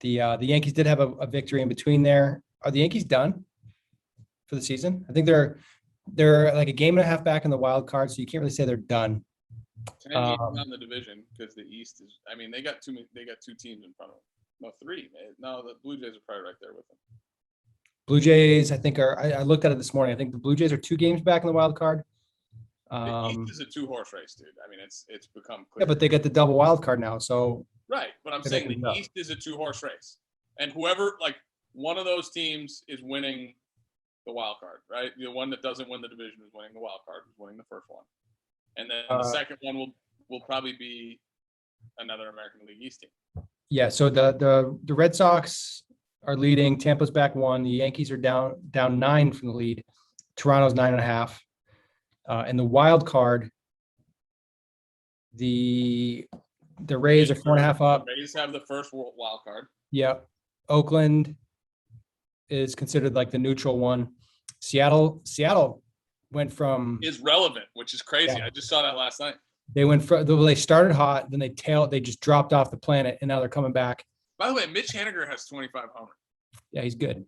The Yankees did have a victory in between there. Are the Yankees done for the season? I think they're like a game and a half back in the wild card, so you can't really say they're done. 10 games on the division, because the East is. I mean, they got 2 teams in front of them. No, 3. No, the Blue Jays are probably right there with them. Blue Jays, I think I looked at it this morning. I think the Blue Jays are 2 games back in the wild card. The East is a 2-horse race, dude. I mean, it's become clear. Yeah, but they get the double wild card now, so. Right, but I'm saying the East is a 2-horse race, and whoever, like, one of those teams is winning the wild card, right? The one that doesn't win the division is winning the wild card, is winning the first one, and then the second one will probably be another American League East team. Yeah, so the Red Sox are leading. Tampa's back 1. The Yankees are down 9 from the lead. Toronto's 9.5. And the wild card, the Rays are 4.5 up. The Rays have the first wild card. Yep. Oakland is considered like the neutral one. Seattle went from is relevant, which is crazy. Yeah. I just saw that last night. They started hot, then they just dropped off the planet, and now they're coming back. By the way, Mitch Haniger has 25 homers. Yeah, he's good.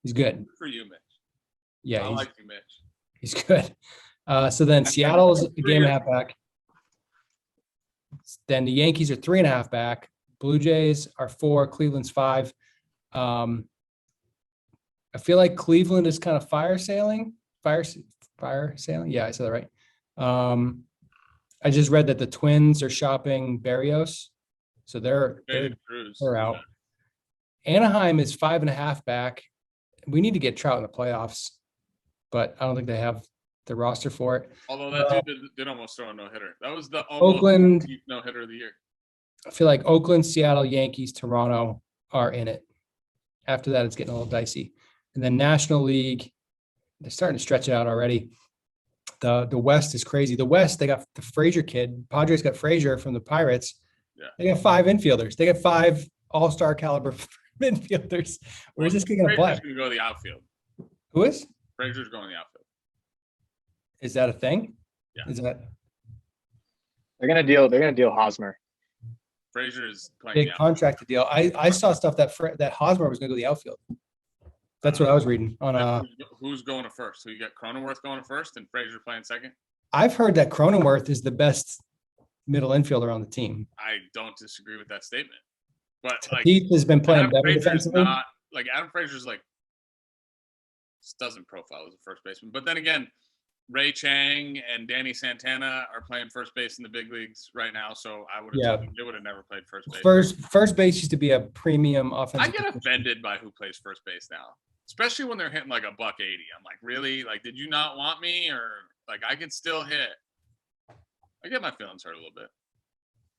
He's good. Good for you, Mitch. Yeah, I like you, Mitch. He's good. So then Seattle's a game and a half back. Then the Yankees are 3.5 back. Blue Jays are 4. Cleveland's 5. I feel like Cleveland is kind of fire sailing. Yeah, I said that right. I just read that the Twins are shopping Berrios, so they're out. Anaheim is 5.5 back. We need to get Trout in the playoffs, but I don't think they have the roster for it. Although that dude did almost throw a no-hitter. That was the Oakland no-hitter of the year. I feel like Oakland, Seattle, Yankees, Toronto are in it. After that, it's getting a little dicey. And then National League, they're starting to stretch it out already. The West is crazy. The West, they got the Frazier kid. Padres got Frazier from the Pirates. Yeah. They got 5 infielders. They got 5 all-star caliber infielders. Where's this kid going to play? Frazier's going to go to the outfield. Who is? Frazier's going to the outfield. Is that a thing? Yeah. Is that? They're going to deal Hosmer. Frazier is playing big contracted deal. I saw stuff that Hosmer was going to go to the outfield. That's what I was reading on. Who's going to first? So you got Cronenworth going to first and Frazier playing second? I've heard that Cronenworth is the best middle infielder on the team. I don't disagree with that statement. But like Heath has been playing better defensively. Adam Frazier's like doesn't profile as a first baseman. But then again, Ray Chang and Danny Santana are playing first base in the big leagues right now, so I would have Yeah. told them they would have never played first base. First base used to be a premium I offensive get position. offended by who plays first base now, especially when they're hitting like $180. I'm like, really? Like, did you not want me, or like I can still hit? I get my feelings hurt a little bit.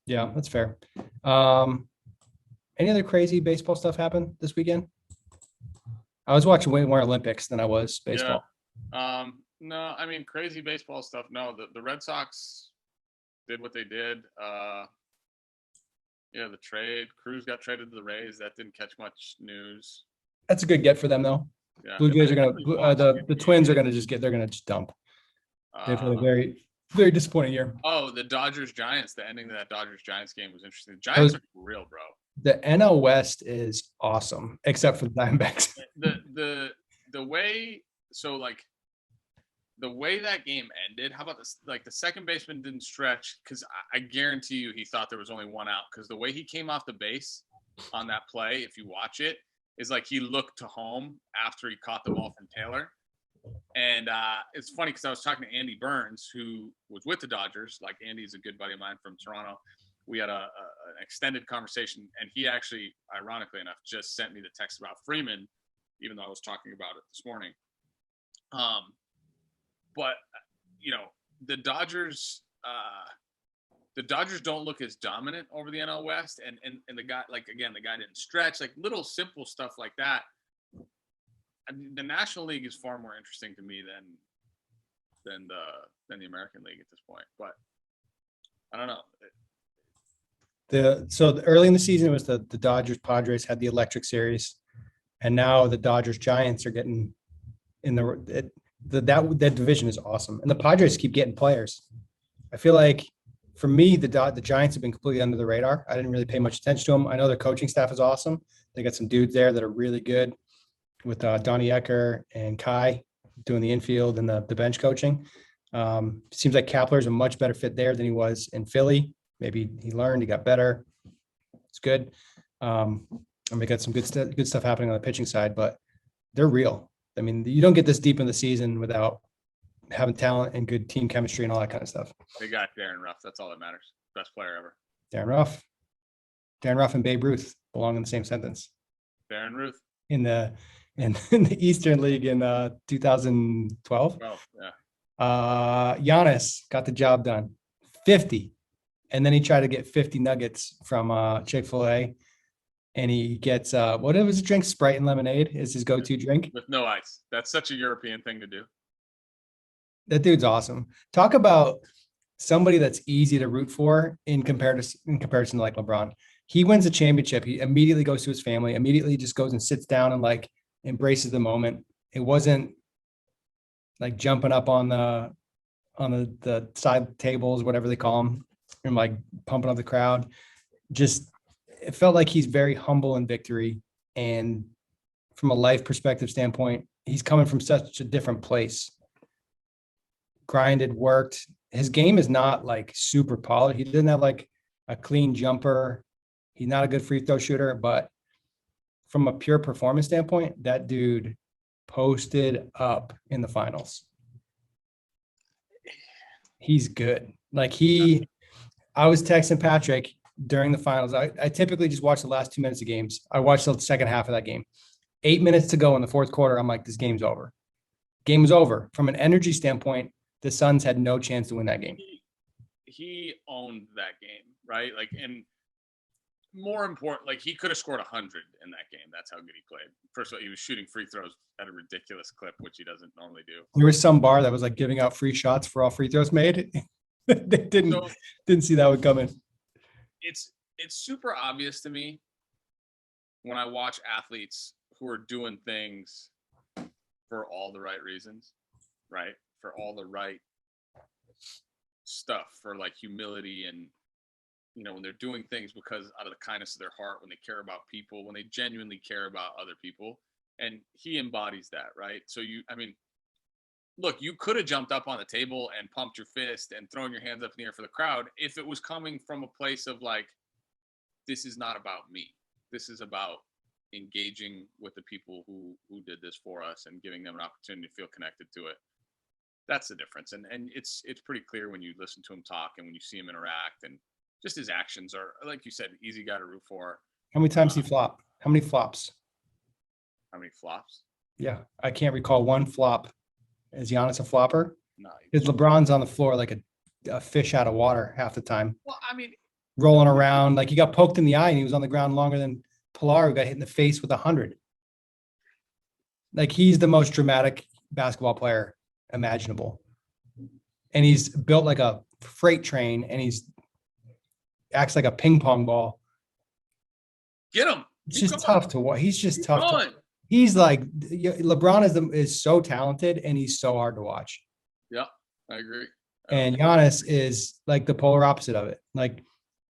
Yeah, that's fair. Any other crazy baseball stuff happen this weekend? I was watching way more Olympics than I was baseball. Yeah. No, I mean crazy baseball stuff. No, the Red Sox did what they did. Yeah, the trade. Cruz got traded to the Rays. That didn't catch much news. That's a good get for them, though. Yeah. Blue Jays are gonna. Actually watched The Twins are gonna just get. They're gonna just dump. They've had a very disappointing year. Oh, the Dodgers Giants. The ending of that Dodgers Giants game was interesting. The Giants are real, bro. The NL West is awesome, except for the Diamondbacks. The way like the way that game ended. How about this? Like the second baseman didn't stretch because I guarantee you he thought there was only one out because the way he came off the base on that play, if you watch it, is like he looked to home after he caught the ball from Taylor. And it's funny because I was talking to Andy Burns, who was with the Dodgers. Like Andy's a good buddy of mine from Toronto. We had an extended conversation, and he actually, ironically enough, just sent me the text about Freeman, even though I was talking about it this morning. But you know, the Dodgers don't look as dominant over the NL West, and the guy, like again, the guy didn't stretch, like little simple stuff like that. I mean, the National League is far more interesting to me than the American League at this point. But I don't know. So early in the season it was the Dodgers Padres had the electric series, and now the Dodgers Giants are getting in that division is awesome, and the Padres keep getting players. I feel like for me the Giants have been completely under the radar. I didn't really pay much attention to them. I know their coaching staff is awesome. They got some dudes there that are really good with Donnie Ecker and Kai doing the infield and the bench coaching. Seems like Kapler's a much better fit there than he was in Philly. Maybe he learned, he got better. It's good. And we got some good stuff happening on the pitching side, but they're real. I mean, you don't get this deep in the season without having talent and good team chemistry and all that kind of stuff. They got Darren Ruff. That's all that matters. Best player ever. Darren Ruff and Babe Ruth belong in the same sentence. Darren Ruth. In the Eastern League in 2012. Oh, yeah. Giannis got the job done. 50. And then he tried to get 50 nuggets from Chick-fil-A. And he gets what was his drink? Sprite and lemonade is his go-to drink. With no ice. That's such a European thing to do. That dude's awesome. Talk about somebody that's easy to root for in comparison to like LeBron. He wins a championship. He immediately goes to his family, immediately just goes and sits down and like embraces the moment. It wasn't like jumping up on the side tables, whatever they call them, and like pumping up the crowd. Just, it felt like he's very humble in victory. And from a life perspective standpoint, he's coming from such a different place. Grinded, worked. His game is not like super polished. He doesn't have like a clean jumper. He's not a good free throw shooter, but from a pure performance standpoint, that dude posted up in the finals. He's good. Like I was texting Patrick during the finals. I typically just watch the last 2 minutes of games. I watched the second half of that game. 8 minutes to go in the fourth quarter. I'm like, this game's over. Game was over. From an energy standpoint, the Suns had no chance to win that game. He owned that game, right? Like, and more important, like he could have scored 100 in that game. That's how good he played. First of all, he was shooting free throws at a ridiculous clip, which he doesn't normally do. There was some bar that was like giving out free shots for all free throws made. They didn't see that one coming. It's super obvious to me when I watch athletes who are doing things for all the right reasons, right? For all the right stuff, for like humility, and you know, when they're doing things because out of the kindness of their heart, when they care about people, when they genuinely care about other people. And he embodies that, right? So look, you could have jumped up on the table and pumped your fist and thrown your hands up in the air for the crowd if it was coming from a place of like, this is not about me. This is about engaging with the people who did this for us and giving them an opportunity to feel connected to it. That's the difference. And it's pretty clear when you listen to him talk and when you see him interact, and just his actions are, like you said, easy guy to root for. How many times he flop? How many flops? How many flops? Yeah, I can't recall one flop. Is Giannis a flopper? No. Because LeBron's on the floor like a fish out of water half the time, Well, I mean, rolling around. Like he got poked in the eye and he was on the ground longer than Pilar, who got hit in the face with 100. Like he's the most dramatic basketball player imaginable. And he's built like a freight train and acts like a ping pong ball. get him. It's just tough to watch. He's just tough. Going. He's like LeBron is so talented and he's so hard to watch. Yeah, I agree. And Giannis is like the polar opposite of it. Like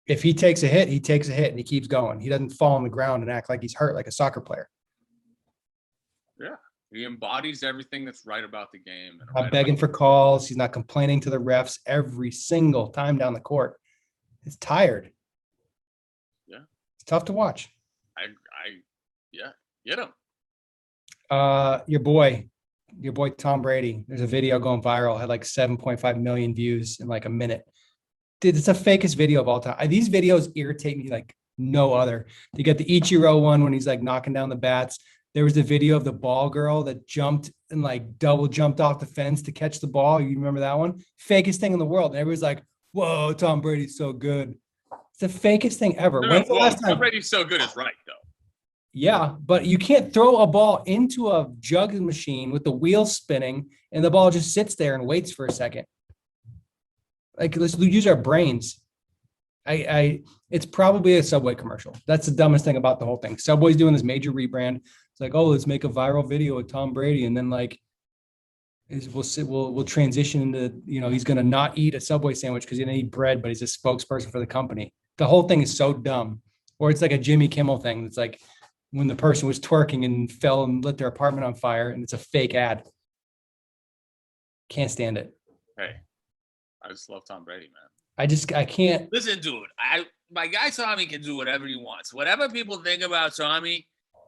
if he takes a hit, he takes a hit and he keeps going. He doesn't fall on the ground and act like he's hurt like a soccer player. Yeah, he embodies everything that's right about the game. And Not begging for calls. He's not complaining to the refs every single time down the court. It's tired. Yeah, it's tough to watch. Yeah, get him. Your boy Tom Brady. There's a video going viral, had like 7.5 million views in like a minute. Dude, it's the fakest video of all time. These videos irritate me like no other. You get the Ichiro one when he's like knocking down the bats. There was the video of the ball girl that jumped and like double jumped off the fence to catch the ball. You remember that one? Fakest thing in the world. And everybody's like, whoa, Tom Brady's so good. It's the fakest thing ever. When's the last time? Tom Brady's so good is right, though. Yeah, but you can't throw a ball into a juggling machine with the wheels spinning and the ball just sits there and waits for a second. Like, let's use our brains. It's probably a Subway commercial. That's the dumbest thing about the whole thing. Subway's doing this major rebrand. It's like, oh, let's make a viral video with Tom Brady, and then like, we'll transition into, he's gonna not eat a Subway sandwich because he didn't eat bread, but he's a spokesperson for the company. The whole thing is so dumb. Or it's like a Jimmy Kimmel thing. It's like when the person was twerking and fell and lit their apartment on fire, and it's a fake ad. Can't stand it. Hey, I just love Tom Brady, man. I can't. Listen, dude, my guy Tommy can do whatever he wants. Whatever people think about Tommy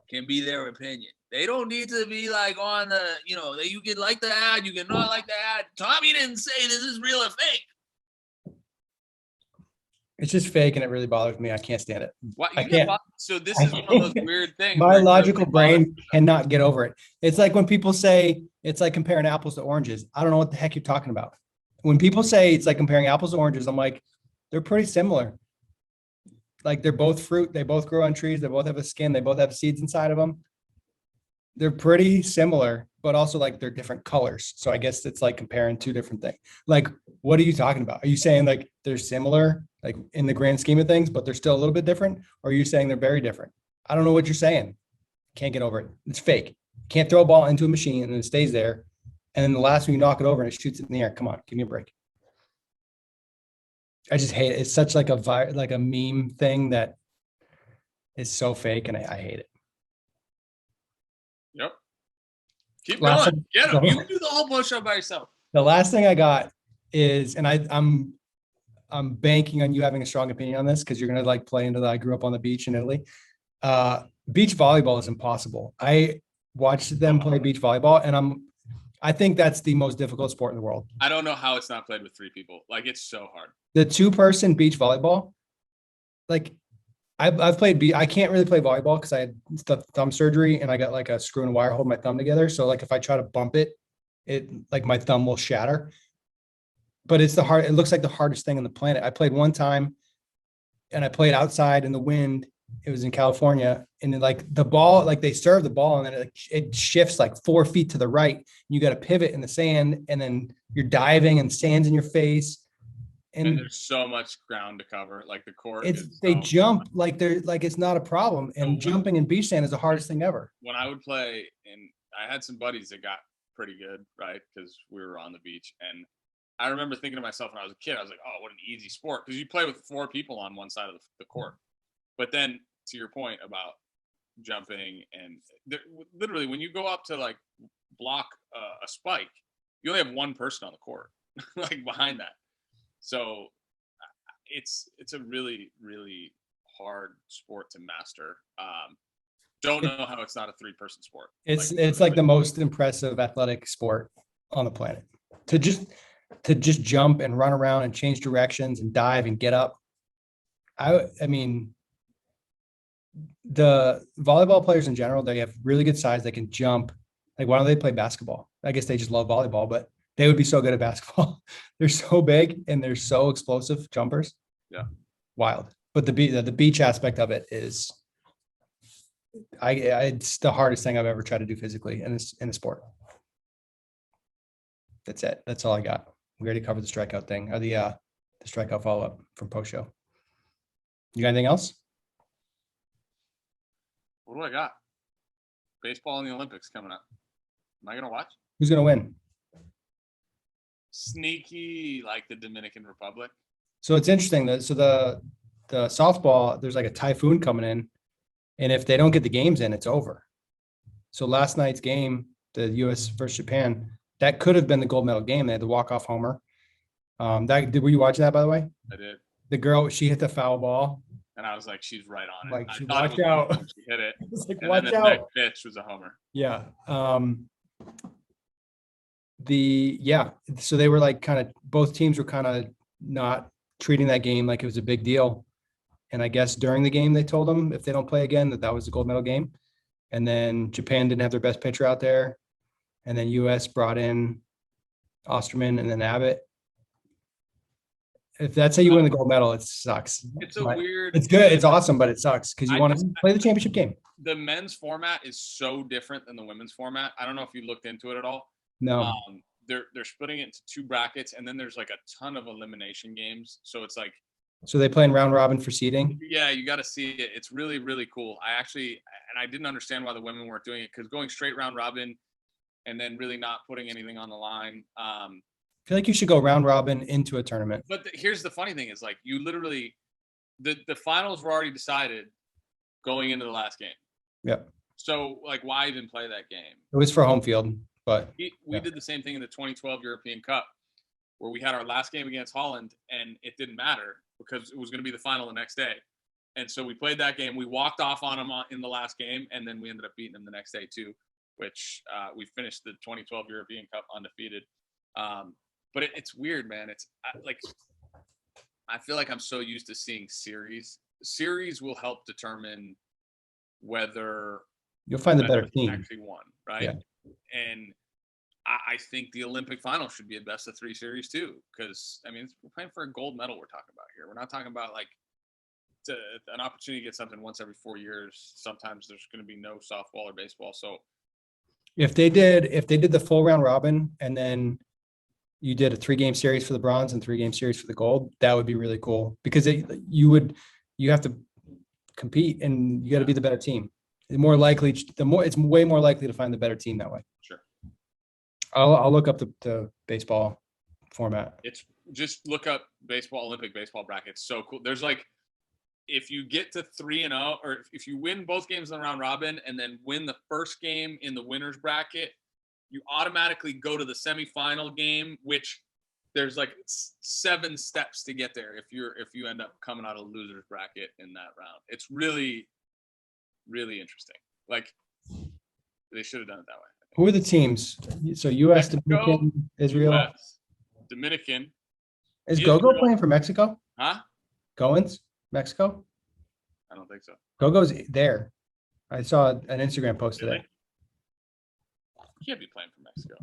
can be their opinion. They don't need to be like on the, you can like the ad, you can not like the ad. Tommy didn't say this is real or fake. It's just fake, and it really bothers me. I can't stand it. What? I can't. So this is one of those weird things. My logical brain cannot get over it. It's like when people say it's like comparing apples to oranges. I don't know what the heck you're talking about. When people say it's like comparing apples to oranges, I'm like, they're pretty similar. Like they're both fruit. They both grow on trees. They both have a skin. They both have seeds inside of them. They're pretty similar, but also like they're different colors. So I guess it's like comparing two different things. Like, what are you talking about? Are you saying like they're similar, like in the grand scheme of things, but they're still a little bit different? Or are you saying they're very different? I don't know what you're saying. Can't get over it. It's fake. Can't throw a ball into a machine and it stays there. And then the last one you knock it over and it shoots it in the air. Come on, give me a break. I just hate it. It's such like a meme thing that is so fake, and I hate it. Yep. Keep going. Get him. You can do the whole push-up by yourself. The last thing I got is, and I'm banking on you having a strong opinion on this because you're gonna like play into the I grew up on the beach in Italy. Beach volleyball is impossible. I watched them play beach volleyball, and I think that's the most difficult sport in the world. I don't know how it's not played with three people. Like, it's so hard. The 2-person beach volleyball, like I've played I can't really play volleyball because I had thumb surgery and I got like a screw and wire holding my thumb together. So like if I try to bump it, like my thumb will shatter. But it looks like the hardest thing on the planet. I played one time and I played outside in the wind. It was in California, and then like the ball, like they serve the ball and then it shifts like 4 feet to the right. You got to pivot in the sand, and then you're diving and sand's in your face. And there's so much ground to cover. Like the court. They jump like they're like, it's not a problem. And jumping in beach sand is the hardest thing ever. When I would play, and I had some buddies that got pretty good, right? Because we were on the beach. And I remember thinking to myself when I was a kid, I was like, oh, what an easy sport. Because you play with 4 people on one side of the court. But then to your point about jumping, and literally when you go up to like block a spike, you only have one person on the court, like behind that. So it's a really, really hard sport to master. Don't know how it's not a 3-person sport. It's like the most impressive athletic sport on the planet. to just jump and run around and change directions and dive and get up. I mean, the volleyball players in general, they have really good size. They can jump. Like, why don't they play basketball? I guess they just love volleyball, but they would be so good at basketball. They're so big and they're so explosive jumpers. Yeah. Wild. But the beach aspect of it is, it's the hardest thing I've ever tried to do physically in a sport. That's it. That's all I got. We already covered the strikeout thing, or the strikeout follow up from post show. You got anything else? What do I got? Baseball and the Olympics coming up. Am I gonna watch? Who's gonna win? Sneaky, like the Dominican Republic. So it's interesting that the softball, there's like a typhoon coming in, and if they don't get the games in, it's over. So last night's game, the U.S. versus Japan, that could have been the gold medal game. They had the walk-off homer. Were you watching that, by the way? I did. The girl, she hit the foul ball. And I was like, she's right on it. Like, I thought watch out. She hit it. It's like, And watch then the out. next pitch was a homer. Yeah. So they were like both teams were kind of not treating that game like it was a big deal. And I guess during the game, they told them if they don't play again, that was the gold medal game. And then Japan didn't have their best pitcher out there. And then US brought in Osterman and then Abbott. If that's how you win the gold medal, it sucks. It's weird. It's good. It's awesome, but it sucks because you want to play the championship game. The men's format is so different than the women's format. I don't know if you looked into it at all. No. They're splitting it into 2 brackets, and then there's like a ton of elimination games. So it's like, so they play in round robin for seeding. Yeah, you got to see it. It's really, really cool. I didn't understand why the women weren't doing it, because going straight round robin and then really not putting anything on the line. I feel like you should go round robin into a tournament. But here's the funny thing is, like, you literally, the finals were already decided going into the last game. Yeah. So, like, why even play that game? It was for home field, but we did the same thing in the 2012 European Cup, where we had our last game against Holland, and it didn't matter because it was going to be the final the next day. And so we played that game. We walked off on them in the last game, and then we ended up beating them the next day too, which we finished the 2012 European Cup undefeated. But it's weird, man. It's like, I feel like I'm so used to seeing series. Series will help determine whether you'll find the better team actually won, right? Yeah. And I think the Olympic final should be a best of 3 series too, because I mean, we're playing for a gold medal. We're talking about here. We're not talking about like an opportunity to get something once every 4 years. Sometimes there's going to be no softball or baseball. So if they did the full round robin and then you did a 3-game series for the bronze and 3-game series for the gold, that would be really cool, because you have to compete and you got to be the better team. It's way more likely to find the better team that way. Sure. I'll look up the baseball format. It's just look up Olympic baseball brackets. So cool. There's like, if you get to 3-0, or if you win both games in the round robin and then win the first game in the winner's bracket, you automatically go to the semifinal game, which there's like 7 steps to get there if you end up coming out of loser's bracket in that round. It's really, really interesting. Like, they should have done it that way. Who are the teams? So U.S., Mexico, Dominican, Israel. US, Dominican. Is Gogo playing for Mexico? Huh? Goins, Mexico? I don't think so. Gogo's there. I saw an Instagram post Really? today. He can't be playing for Mexico.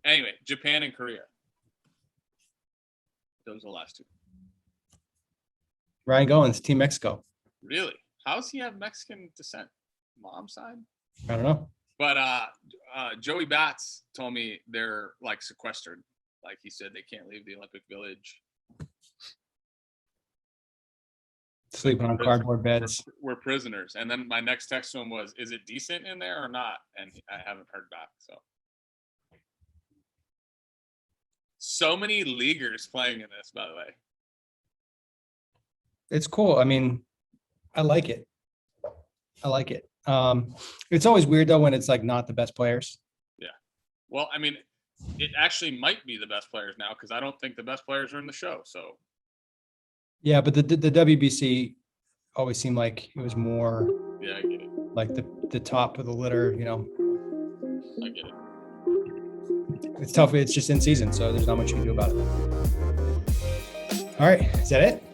Anyway, Japan and Korea. Those are the last 2. Ryan Goins, Team Mexico. Really? How does he have Mexican descent? Mom's side? I don't know. But Joey Bats told me they're like sequestered. Like, he said they can't leave the Olympic Village. Sleeping on cardboard beds. We're prisoners. And then my next text to him was, is it decent in there or not? And I haven't heard back. So many leaguers playing in this, by the way. It's cool. I mean, I like it. It's always weird though when it's like not the best players. Yeah. Well, I mean, it actually might be the best players now, because I don't think the best players are in the show. So yeah, but the WBC always seemed like it was more yeah, I get it. Like the top of the litter, you know. I get it. It's tough. It's just in season, so there's not much you can do about it. All right, is that it?